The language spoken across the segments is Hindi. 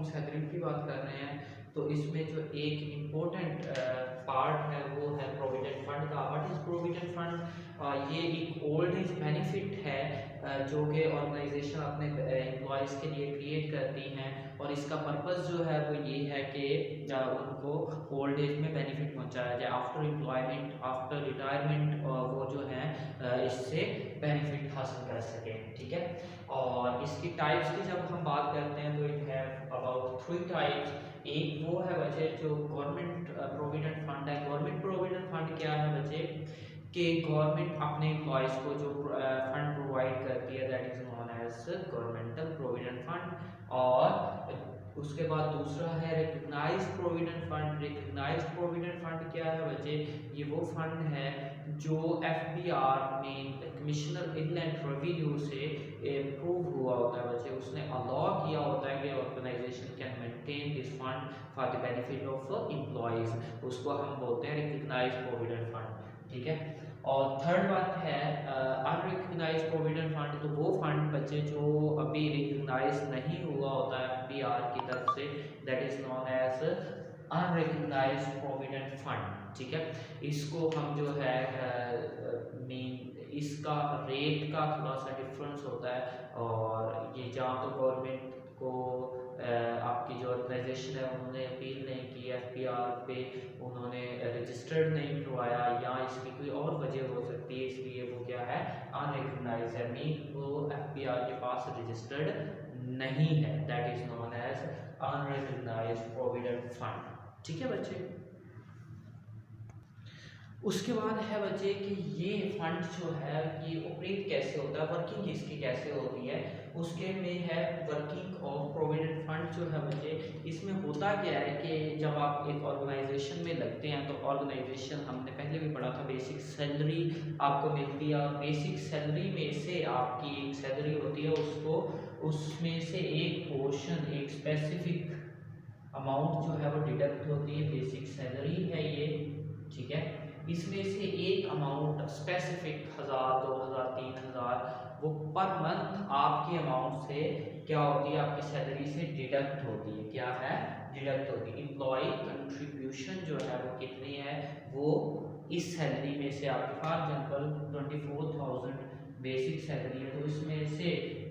सैलरी की बात कर रहे हैं तो इसमें जो एक इम्पोर्टेंट पार्ट है वो है प्रोविडेंट फंड का। What is provident fund? ये एक ओल्ड एज बेनिफिट है जो कि ऑर्गेनाइजेशन अपने एम्प्लॉयज़ के लिए क्रिएट करती हैं, और इसका पर्पस जो है वो ये है कि उनको ओल्ड एज में बेनिफिट पहुंचाया जाए, आफ्टर एम्प्लॉयमेंट, आफ्टर रिटायरमेंट, वो जो है इससे बेनिफिट हासिल कर सकें। ठीक है, और इसकी टाइप्स की जब हम बात करते हैं तो इट हैव अबाउट 3 टाइप्स। एक वो है बच्चे जो गवर्नमेंट प्रोविडेंट फंड है। गवर्नमेंट प्रोविडेंट फंड क्या है बच्चे कि गवर्नमेंट अपने एम्प्लॉयज़ को जो फंड प्रोवाइड करती है, that is known as governmental provident fund. और उसके बाद दूसरा है recognise provident fund. Recognise provident fund क्या है बच्चे? ये वो फंड है जो एफबीआर में कमिश्नर इनलैंड रेवेन्यू से अप्रूव हुआ होता है बच्चे, उसने अलाउ किया होता है कि organisation can maintain this fund for the benefit of employees, उसको हम बोलते हैं रिकग्नाइज प्रोविडेंट फंड। ठीक है, और थर्ड बात है अनरिकग्नाइज प्रोविडेंट फंड। तो वो फंड बच्चे जो अभी रिकग्नाइज नहीं हुआ होता है एफबीआर की तरफ से, that is known as unrecognise provident fund. ठीक है, इसको हम जो है मीन इसका रेट का थोड़ा सा डिफरेंस होता है, और ये जहाँ तो गवर्नमेंट को आपकी जो ऑर्गेनाइजेशन है उन्होंने अपील नहीं की एफबीआर पे, उन्होंने रजिस्टर्ड नहीं करवाया, या इसकी कोई और वजह हो सकती है, इसलिए वो क्या है अनरिकग्नाइज है, मीन वो एफबीआर के पास रजिस्टर्ड नहीं है, that is known as unrecognise provident fund. ठीक है बच्चे, उसके बाद है बच्चे कि ये फंड जो है ये ऑपरेट कैसे होता है, वर्किंग इसकी कैसे होती है, उसके में है वर्किंग ऑफ प्रोविडेंट फंड जो है बच्चे। इसमें होता क्या है कि जब आप एक ऑर्गेनाइजेशन में लगते हैं तो ऑर्गेनाइजेशन, हमने पहले भी पढ़ा था, बेसिक सैलरी आपको मिलती है, और बेसिक सैलरी में से आपकी एक सैलरी होती है, उसको उसमें से एक पोर्शन, एक स्पेसिफिक अमाउंट जो है वो डिडक्ट होती है, बेसिक सैलरी है ये। ठीक है, इसमें से एक अमाउंट स्पेसिफिक 1000, 2000, 3000 वो पर मंथ आपकी अमाउंट से क्या होती है, आपकी सैलरी से डिडक्ट होती है। क्या है? डिडक्ट होती है। एम्प्लॉय कंट्रीब्यूशन जो है वो कितनी है, वो इस सैलरी में से आपकी फॉर एग्जांपल 24,000 बेसिक सैलरी है, तो इसमें से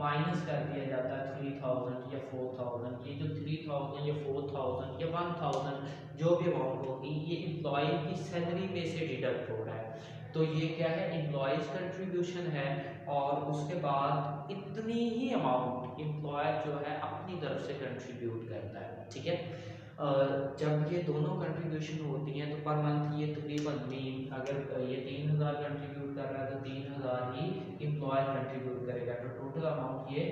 माइनस कर दिया जाता है 3000 या 4000। ये जो 3000 या 4000 या 1000 जो भी अमाउंट होगी, ये एम्प्लॉय की सैलरी में से डिडक्ट हो रहा है, तो ये क्या है, एम्प्लॉयज कंट्रीब्यूशन है। और उसके बाद इतनी ही अमाउंट एम्प्लॉयर जो है अपनी तरफ से कंट्रीब्यूट करता है। ठीक है, जब ये दोनों कंट्रीब्यूशन होती हैं तो पर मंथ ये तकरीबन मीन, अगर ये 3000 कंट्रीब्यूट कर रहा है तो 3000 ही एम्प्लॉयर कंट्रीब्यूट करेगा, तो टोटल अमाउंट ये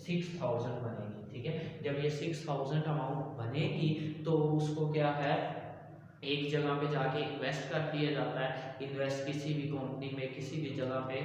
6000 बनेगी। ठीक है, जब ये 6000 अमाउंट बनेगी तो उसको क्या है, एक जगह पे जाके इन्वेस्ट कर दिया जाता है। इन्वेस्ट किसी भी कंपनी में, किसी भी जगह पे,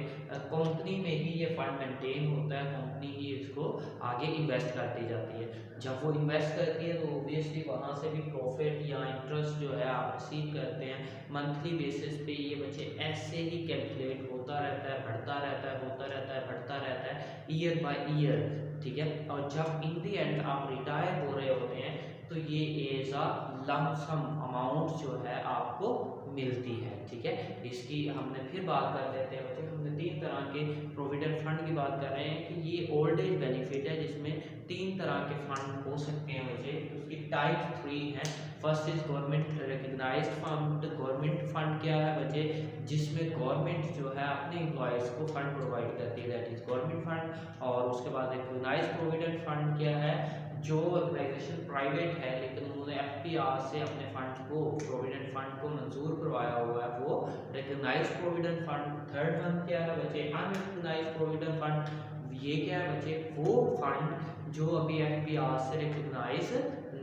कंपनी में ही ये फंड मेंटेन होता है, कंपनी ही इसको आगे इन्वेस्ट कर दी जाती है। जब वो इन्वेस्ट करती है तो ऑब्वियसली वहाँ से भी प्रॉफिट या इंटरेस्ट जो है आप रिसीव करते हैं। मंथली बेसिस पे ये बच्चे ऐसे ही कैलकुलेट होता रहता है, बढ़ता रहता है, होता रहता है, बढ़ता रहता है, ईयर बाय ईयर। ठीक है, और जब इन दी एंड आप रिटायर हो रहे होते हैं तो ये एज अ लमसम अमाउंट जो है आपको मिलती है। ठीक है, इसकी हमने फिर बात कर लेते हैं बच्चे। हमने 3 तरह के प्रोविडेंट फंड की बात कर रहे हैं कि ये ओल्ड एज बेनिफिट है, जिसमें 3 तरह के फंड हो सकते हैं बच्चे। उसकी टाइप 3 है। First is government recognised fund. Government fund क्या है बच्चे? जिसमें गवर्नमेंट जो है अपने एम्प्लॉयज़ को फंड प्रोवाइड करती है, दैट इज गवर्नमेंट फंड। और उसके बाद रिकग्नाइज प्रोविडेंट फंड क्या है? जो ऑर्गेनाइजेशन प्राइवेट है लेकिन उन्होंने एफपीआर से अपने फंड को, प्रोविडेंट फंड को मंजूर करवाया हुआ है, वो recognise provident fund. Third one क्या है बच्चे? Unrecognise provident fund. ये क्या है बच्चे? वो फंड जो अभी एफपीआर से रिकग्नाइज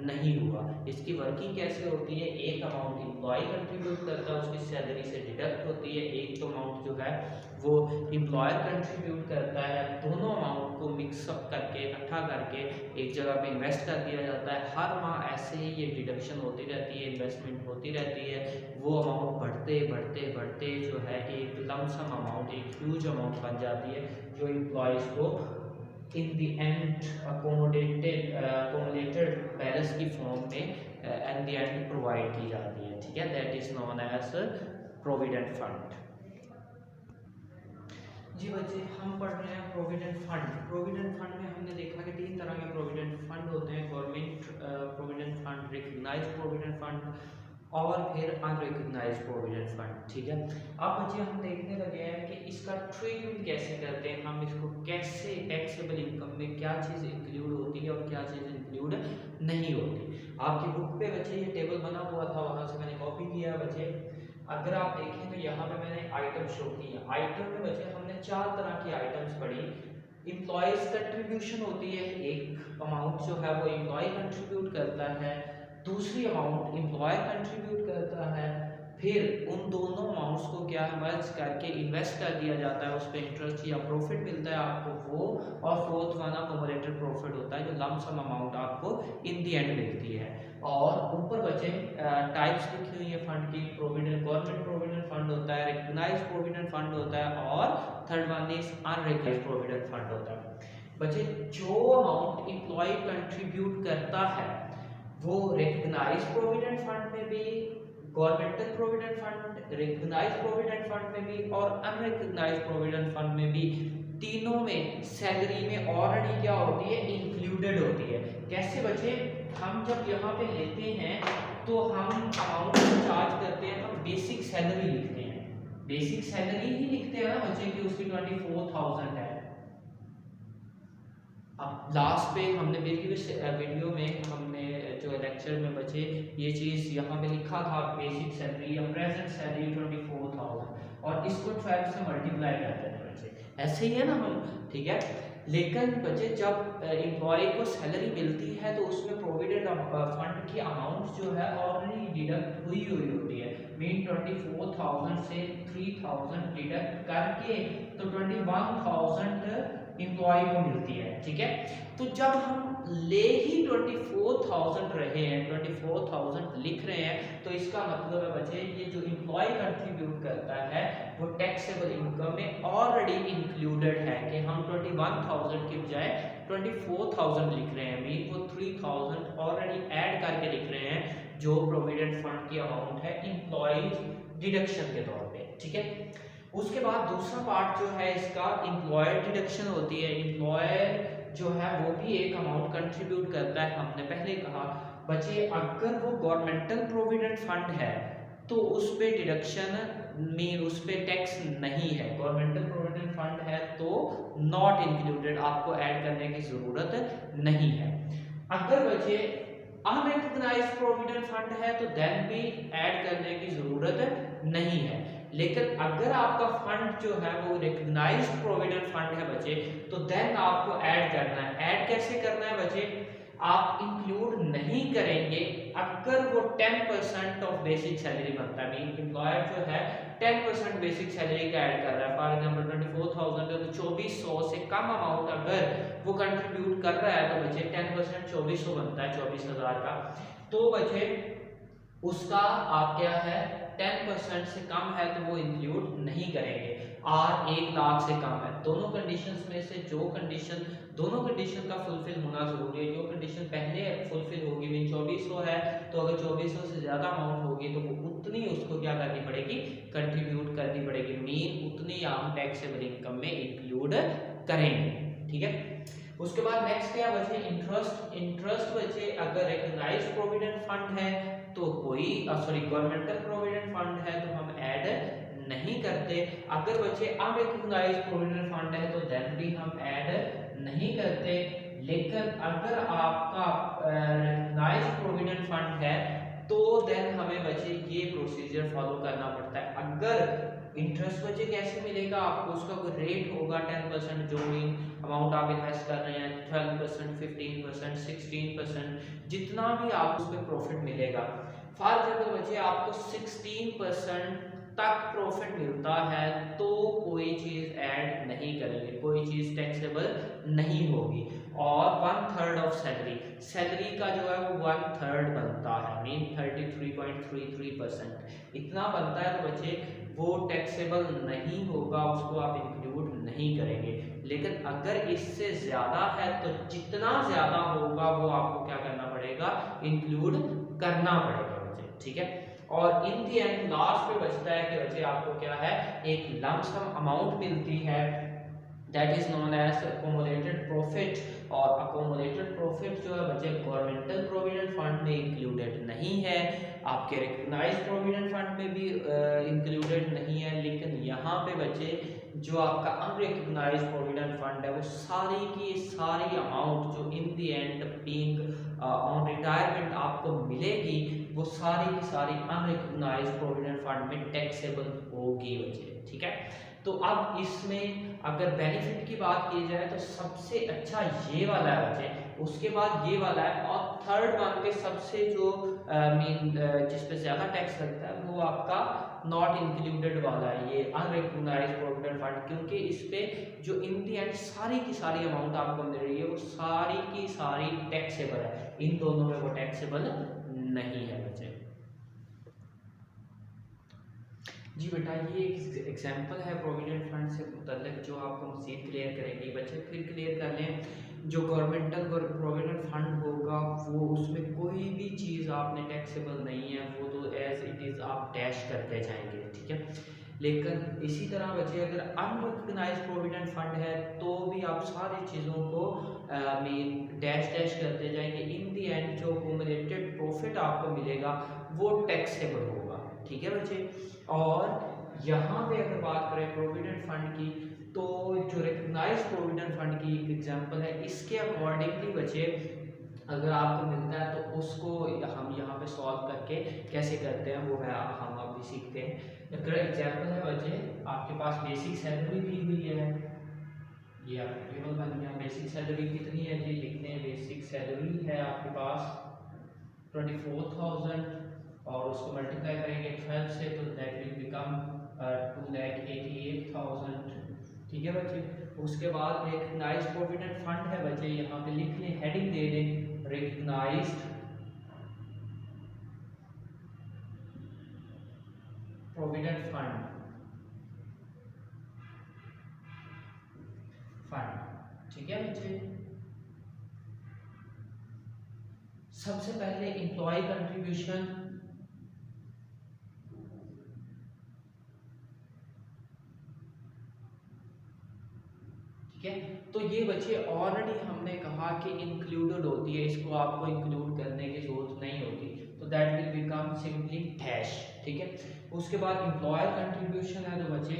नहीं हुआ। इसकी वर्किंग कैसे होती है? एक अमाउंट एम्प्लॉय कंट्रीब्यूट करता है, उसकी सैलरी से डिडक्ट होती है, एक अमाउंट जो है वो एम्प्लॉयर कंट्रीब्यूट करता है। दोनों अमाउंट को मिक्सअप करके, इकट्ठा करके एक जगह पे इन्वेस्ट कर दिया जाता है। हर माह ऐसे ही ये डिडक्शन होती रहती है, इन्वेस्टमेंट होती रहती है। वो अमाउंट बढ़ते बढ़ते बढ़ते जो है एक लमसम अमाउंट, एक ह्यूज अमाउंट बन जाती है जो एम्प्लॉयज़ को in the end accommodated balance की फॉर्म में एट द एंड प्रोवाइड की जाती है, ठीक है, that is known as provident fund. जी बच्चे हम पढ़ रहे हैं प्रोविडेंट फंड। प्रोविडेंट फंड में हमने देखा कि 3 तरह के प्रोविडेंट फंड होते हैं, government provident fund, recognised provident fund और फिर अनरिकग्नाइज्ड प्रोविडेंट फंड, ठीक है। अब बच्चे हम देखने लगे हैं कि इसका ट्रीटमेंट कैसे करते हैं, हम इसको कैसे टैक्सेबल इनकम में क्या चीज़ इंक्लूड होती है और क्या चीज़ इंक्लूड नहीं होती। आपकी बुक पे बच्चे ये टेबल बना हुआ था, वहाँ से मैंने कॉपी किया बच्चे। अगर आप देखें तो यहाँ पे मैंने आइटम शो की है। आइटम में बच्चे हमने 4 तरह की आइटम्स पढ़ी। एम्प्लॉयज कंट्रीब्यूशन होती है, एक अमाउंट जो है वो एम्प्लॉय कंट्रीब्यूट करता है, दूसरी अमाउंट एम्प्लॉय कंट्रीब्यूट करता है, फिर उन दोनों अमाउंट्स को क्या मर्ज करके इन्वेस्ट कर दिया जाता है, उस पर इंटरेस्ट या प्रॉफिट मिलता है आपको वो, और फोर्थ वन अकोमोडेटेड प्रॉफिट होता है जो लम सम अमाउंट आपको इन दी एंड मिलती है। और ऊपर बचे टाइप्स लिखी हुई है फंड की, प्रोविडेंट गवर्नमेंट प्रोविडेंट फंड होता है, रिकग्नाइज्ड प्रोविडेंट फंड होता है, और third one is unrecognised provident fund होता है। बच्चे जो अमाउंट एम्प्लॉय कंट्रीब्यूट करता है वो रिकग्नाइज्ड प्रोविडेंट फंड में भी, governmental provident fund, recognised provident fund में भी और अनरिकग्नाइज्ड प्रोविडेंट फंड में भी, तीनों में सैलरी में ऑलरेडी क्या होती है, इंक्लूडेड होती है। कैसे बच्चे, हम जब यहाँ पे लेते हैं तो हम अमाउंट चार्ज करते हैं, हम बेसिक सैलरी लिखते हैं, बेसिक सैलरी ही लिखते हैं ना बच्चे कि उसकी 24,000 है। अब लास्ट पे हमने प्रीवियस वीडियो में हमने जो लेक्चर में बचे ये चीज़ यहाँ पे लिखा था, बेसिक सैलरी या प्रेजेंट सैलरी 24,000, और इसको 12 से मल्टीप्लाई करते हैं बच्चे, ऐसे ही है ना हम, ठीक है। लेकिन बच्चे जब एम्प्लॉय को सैलरी मिलती है तो उसमें प्रोविडेंट फंड की अमाउंट जो है ऑलरेडी डिडक्ट हुई होती है, मीन 24,000 से 3,000 डिडक्ट करके तो 21,000 एम्प्लॉय को मिलती है, ठीक है। तो जब हम ले ही 24,000 रहे हैं, 24,000 लिख रहे हैं, तो इसका मतलब है बच्चे ये जो एम्प्लॉय कंट्रीब्यूट करता है वो टैक्सेबल इनकम में ऑलरेडी इंक्लूडेड है, कि हम 21,000 के बजाय 24,000 लिख रहे हैं, मीन वो 3,000 ऑलरेडी ऐड करके लिख रहे हैं जो प्रोविडेंट फंड की अमाउंट है एम्प्लॉयज डिडक्शन के तौर पे, ठीक है। उसके बाद दूसरा पार्ट जो है इसका एम्प्लॉयर डिडक्शन होती है। एम्प्लॉयर जो है वो भी एक अमाउंट कंट्रीब्यूट करता है, हमने पहले कहा बच्चे अगर वो गवर्नमेंटल प्रोविडेंट फंड है तो उस पे डिडक्शन में, उस पे टैक्स नहीं है। गवर्नमेंटल प्रोविडेंट फंड है तो नॉट इंक्लूडेड, आपको ऐड करने की जरूरत नहीं है। अगर बच्चे अनरिकग्नाइज्ड प्रोविडेंट फंड है तो देन भी ऐड करने की जरूरत नहीं है। लेकिन अगर आपका फंड जो है वो रिकग्नाइज्ड प्रोविडेंट फंड है बच्चे, तो देन आपको ऐड करना है। ऐड कैसे करना है बच्चे, आप इंक्लूड नहीं करेंगे अगर वो 10% ऑफ बेसिक सैलरी बनता है, मीन एम्प्लॉयर जो है 10% बेसिक सैलरी का ऐड कर रहा है, फॉर एग्जांपल 24,000 है तो 2400 से कम अमाउंट अगर वो कंट्रीब्यूट कर रहा है तो बच्चे 10% 2400 बनता है, 24,000 का, तो बच्चे उसका आप क्या है 10% से कम है तो वो इंक्लूड नहीं करेंगे। और 1 लाख से कम है, दोनों कंडीशंस में से जो कंडीशन, दोनों कंडीशन का फुलफिल होना जरूरी है। जो कंडीशन पहले फुलफिल होगी, मीन 2400 है तो अगर 2400 से ज्यादा अमाउंट होगी तो वो उतनी उसको क्या करनी पड़ेगी, कंट्रीब्यूट करनी पड़ेगी, मीन उतनी हम टैक्सेबल इनकम में इंक्लूड करेंगे, ठीक है। उसके बाद नेक्स्ट क्या बचे, इंटरेस्ट। इंटरेस्ट बचे अगर रिकग्नाइज्ड प्रोविडेंट फंड है तो कोई गवर्नमेंटल प्रोविडेंट फंड है तो हम ऐड नहीं करते। अगर बच्चे अनरिकग्नाइज्ड प्रोविडेंट फंड है तो देन भी हम ऐड नहीं करते। लेकिन अगर आपका रिकग्नाइज्ड प्रोविडेंट फंड है तो देन हमें बच्चे ये प्रोसीजर फॉलो करना पड़ता है। अगर इंटरेस्ट बच्चे कैसे मिलेगा आपको, उसका कोई रेट होगा 10%, जो भी अमाउंट आप इन्वेस्ट कर रहे हैं 12%, 15%, 16%, जितना भी आप उस पर प्रॉफिट मिलेगा। फॉर एग्जाम्पल बच्चे आपको 16% तक प्रॉफिट मिलता है तो कोई चीज ऐड नहीं करेंगे, कोई चीज टैक्सेबल नहीं होगी। और 1/3 ऑफ सैलरी, सैलरी का जो है वो 1/3 बनता है, मीन 33.33% इतना बनता है। तो बच्चे वो टैक्सेबल नहीं होगा, उसको आप इंक्लूड नहीं करेंगे। लेकिन अगर इससे ज़्यादा है तो जितना ज़्यादा होगा वो आपको क्या करना पड़ेगा, इंक्लूड करना पड़ेगा बच्चे, ठीक है। और इन दी एंड लास्ट पे बचता है कि बच्चे आपको क्या है, एक लमसम अमाउंट मिलती है, that is known as accommodated profit. और अकोमोडेटेड प्रॉफिट जो है बच्चे गवर्नमेंटल प्रोविडेंट फंड में इंक्लूडेड नहीं है, आपके रिकग्नाइज्ड प्रोविडेंट फंड में भी इंक्लूडेड नहीं है। लेकिन यहाँ पे बच्चे जो आपका अनरिकग्नाइज्ड प्रोविडेंट फंड है वो सारी की सारी अमाउंट जो इन the and being on retirement आपको मिलेगी, वो सारी की सारी अनरिकग्नाइज्ड प्रोविडेंट फंड में टैक्सेबल होगी बच्चे, ठीक है। तो अब इसमें अगर बेनिफिट की बात की जाए तो सबसे अच्छा ये वाला है बच्चे, उसके बाद ये वाला है, और थर्ड वन पे सबसे जो मीन जिस पे ज़्यादा टैक्स लगता है वो आपका नॉट इंक्लूडेड वाला है, ये अनरिकग्नाइज्ड प्रोविडेंट फंड, क्योंकि इस पे जो इन दी एंड सारी की सारी अमाउंट आपको मिल रही है वो सारी की सारी टैक्सेबल है, इन दोनों में वो टैक्सेबल नहीं है बच्चे। जी बेटा, ये एक एग्जाम्पल है प्रोविडेंट फंड से मुतल्लिक जो आपको मज़ीद क्लियर करेंगे बच्चे। फिर क्लियर कर लें, जो गवर्नमेंटल प्रोविडेंट फंड होगा वो उसमें कोई भी चीज़ आपने टैक्सेबल नहीं है, वो तो एज इट इज़ आप डैश करते जाएंगे, ठीक है। लेकिन इसी तरह बच्चे अगर अनरिकग्नाइज्ड प्रोविडेंट फंड है तो भी आप सारी चीज़ों को मीन डैश डैश करते जाएंगे, इन दी एंड जो अकोमोडेटेड प्रॉफिट आपको मिलेगा वो टैक्सेबल होगा, ठीक है बच्चे। और यहाँ पे अगर बात करें प्रोविडेंट फंड की, तो जो रिकग्नाइज्ड प्रोविडेंट फंड की एक एग्जांपल है, इसके अकॉर्डिंगली बच्चे अगर आपको मिलता है तो उसको हम यहाँ पे सॉल्व करके कैसे करते हैं वो है हम अभी सीखते हैं। अगर एग्जांपल है बच्चे, आपके पास बेसिक सैलरी दी हुई है, ये आपका टेबल बन गया। बेसिक सैलरी कितनी है जी, लिखते हैं बेसिक सैलरी है आपके पास 24,000 और उसको मल्टीप्लाई करेंगे 12 से तो दैट विल बिकम 2,88,000, ठीक है बच्चे। उसके बाद रिकग्नाइज्ड प्रोविडेंट फंड है बच्चे, यहाँ पे लिख लें, हेडिंग दे दें रिकग्नाइज्ड प्रोविडेंट फंड, ठीक है बच्चे। सबसे पहले एम्प्लॉय कंट्रीब्यूशन, ठीक है। तो ये बच्चे ऑलरेडी हमने कहा कि इंक्लूडेड होती है, इसको आपको इंक्लूड करने की जरूरत नहीं होती, तो that will become simply dash, ठीक है। उसके बाद एम्प्लॉयर कंट्रीब्यूशन है तो बच्चे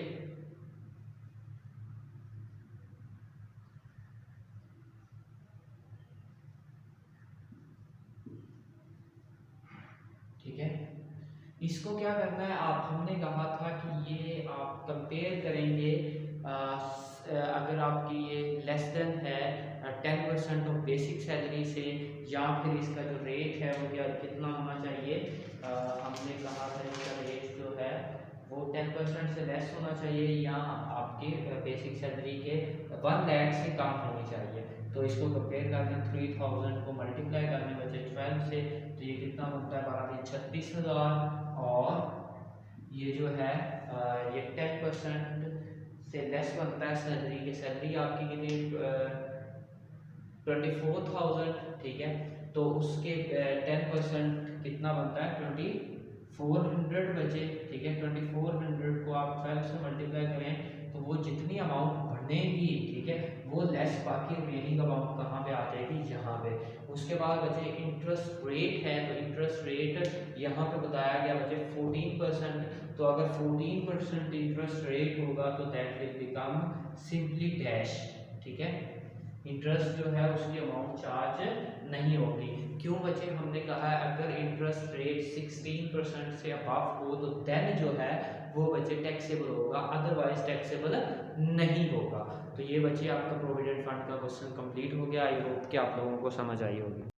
ठीक है। इसको क्या करना है, आप हमने कहा था कि ये आप कंपेयर करेंगे अगर आपकी ये लेस देन है 10% ऑफ बेसिक सैलरी से, या फिर इसका जो रेट है वो क्या कितना होना चाहिए, हमने कहा था इसका रेट जो है वो 10% से लेस होना चाहिए, या आपके बेसिक सैलरी के 1 लाख से कम होनी चाहिए। तो इसको कंपेयर करना 3000 को मल्टीप्लाई करने बचे 12 से, तो ये कितना बनता है 36,000, और ये जो है ये 10% से लेस बनता है सैलरी के, सैलरी आपकी कितनी 24,000, ठीक है। तो उसके 10% कितना बनता है 2400 बचे, ठीक है। 2400 को आप 12 से मल्टीप्लाई करें तो वो जितनी अमाउंट बनेगी, ठीक है, वो लेस बाकी रिमेनिंग अमाउंट कहाँ पे आ जाएगी, यहाँ पे। उसके बाद बचे इंटरेस्ट रेट है, तो इंटरेस्ट रेट यहाँ पे बताया गया बचे 14%, तो अगर 14% इंटरेस्ट रेट होगा तो that will become simply dash, ठीक है। इंटरेस्ट जो है उसकी अमाउंट चार्ज नहीं होगी। क्यों बच्चे, हमने कहा है अगर इंटरेस्ट रेट 16% से अबव हो तो देन जो है वो बच्चे टैक्सेबल होगा, अदरवाइज टैक्सेबल नहीं होगा। तो ये बच्चे आपका प्रोविडेंट फंड का क्वेश्चन कंप्लीट हो गया। आई होप कि आप लोगों को समझ आई होगी।